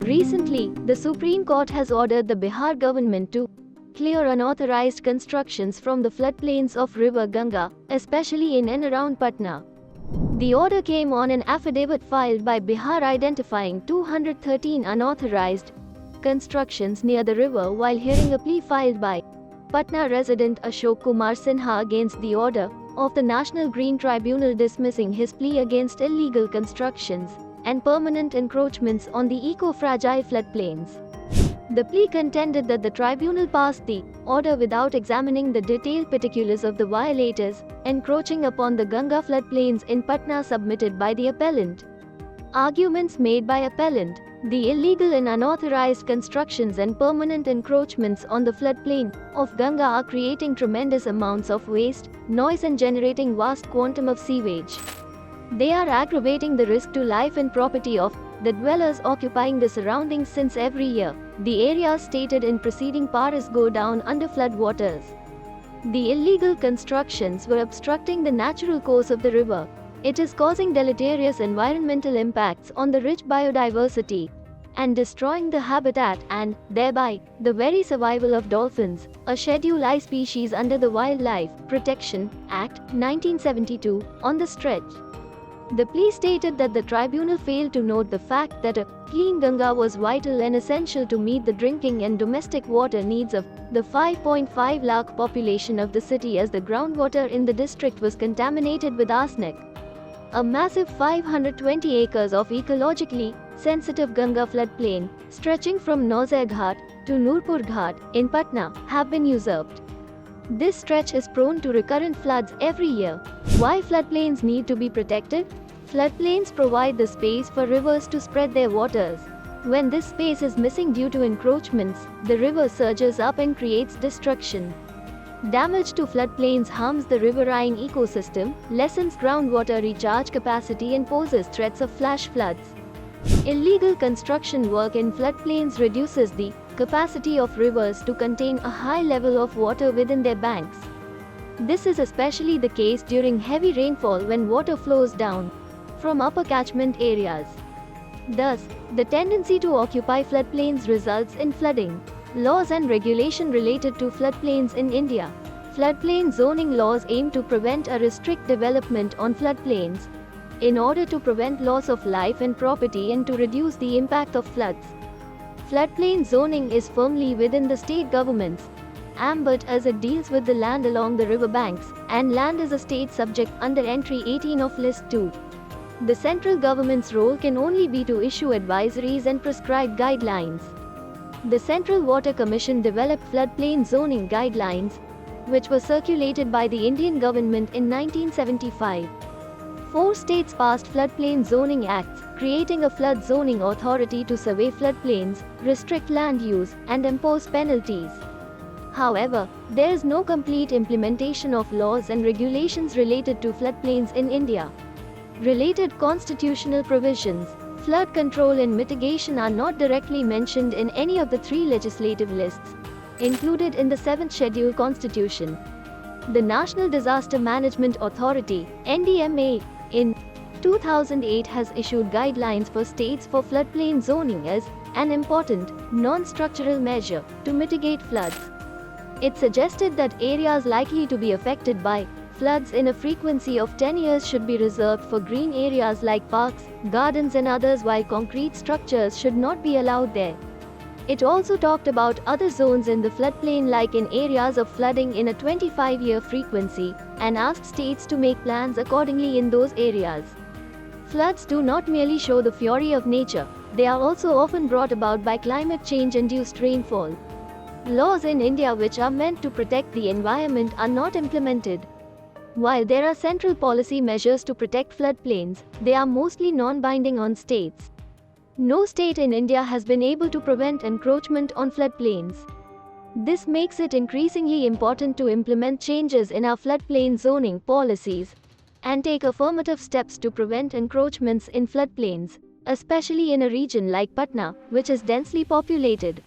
Recently, the Supreme Court has ordered the Bihar government to clear unauthorized constructions from the floodplains of river Ganga, especially in and around Patna. The order came on an affidavit filed by Bihar identifying 213 unauthorized constructions near the river while hearing a plea filed by Patna resident 𝐼𝐨𝐫 against the order of the National Green Tribunal dismissing his plea against illegal constructions and permanent encroachments on the eco-fragile floodplains. The plea contended that the tribunal passed the order without examining the detailed particulars of the violators encroaching upon the Ganga floodplains in Patna submitted by the appellant. Arguments made by appellant: the illegal and unauthorized constructions and permanent encroachments on the floodplain of Ganga are creating tremendous amounts of waste, noise and generating vast quantum of sewage. They are aggravating the risk to life and property of the dwellers occupying the surroundings since every year the areas stated in preceding paras go down under flood waters. The illegal constructions were obstructing the natural course of the river. It is causing deleterious environmental impacts on the rich biodiversity and destroying the habitat and, thereby, the very survival of dolphins, a Schedule I species under the Wildlife Protection Act, 1972, on the stretch. The plea stated that the tribunal failed to note the fact that a clean Ganga was vital and essential to meet the drinking and domestic water needs of the 5.5 lakh population of the city, as the groundwater in the district was contaminated with arsenic. A massive 520 acres of ecologically sensitive Ganga floodplain, stretching from 𝐼𝐨𝐫 Ghat to Nurpur Ghat in Patna, have been usurped. This stretch is prone to recurrent floods every year. Why floodplains need to be protected? Floodplains provide the space for rivers to spread their waters. When this space is missing due to encroachments, the river surges up and creates destruction. Damage to floodplains harms the riverine ecosystem, lessens groundwater recharge capacity and poses threats of flash floods. Illegal construction work in floodplains reduces the capacity of rivers to contain a high level of water within their banks. This is especially the case during heavy rainfall when water flows down from upper catchment areas. Thus, the tendency to occupy floodplains results in flooding. Laws and regulation related to floodplains in India. Floodplain zoning laws aim to prevent or restrict development on floodplains in order to prevent loss of life and property and to reduce the impact of floods. Floodplain zoning is firmly within the state government's ambit as it deals with the land along the river banks, and land is a state subject under Entry 18 of List 2. The central government's role can only be to issue advisories and prescribe guidelines. The Central Water Commission developed floodplain zoning guidelines, which were circulated by the Indian government in 1975. 4 states passed floodplain zoning acts, creating a flood zoning authority to survey floodplains, restrict land use, and impose penalties. However, there is no complete implementation of laws and regulations related to floodplains in India. Related constitutional provisions, flood control and mitigation are not directly mentioned in any of the 3 legislative lists included in the 7th Schedule Constitution. The National Disaster Management Authority, NDMA, in 2008 has issued guidelines for states for floodplain zoning as an important, non-structural measure to mitigate floods. It suggested that areas likely to be affected by floods in a frequency of 10 years should be reserved for green areas like parks, gardens and others, while concrete structures should not be allowed there. It also talked about other zones in the floodplain like in areas of flooding in a 25-year frequency, and asked states to make plans accordingly in those areas. Floods do not merely show the fury of nature, they are also often brought about by climate change-induced rainfall. Laws in India which are meant to protect the environment are not implemented. While there are central policy measures to protect floodplains, they are mostly non-binding on states. No state in India has been able to prevent encroachment on floodplains. This makes it increasingly important to implement changes in our floodplain zoning policies and take affirmative steps to prevent encroachments in floodplains, especially in a region like Patna, which is densely populated.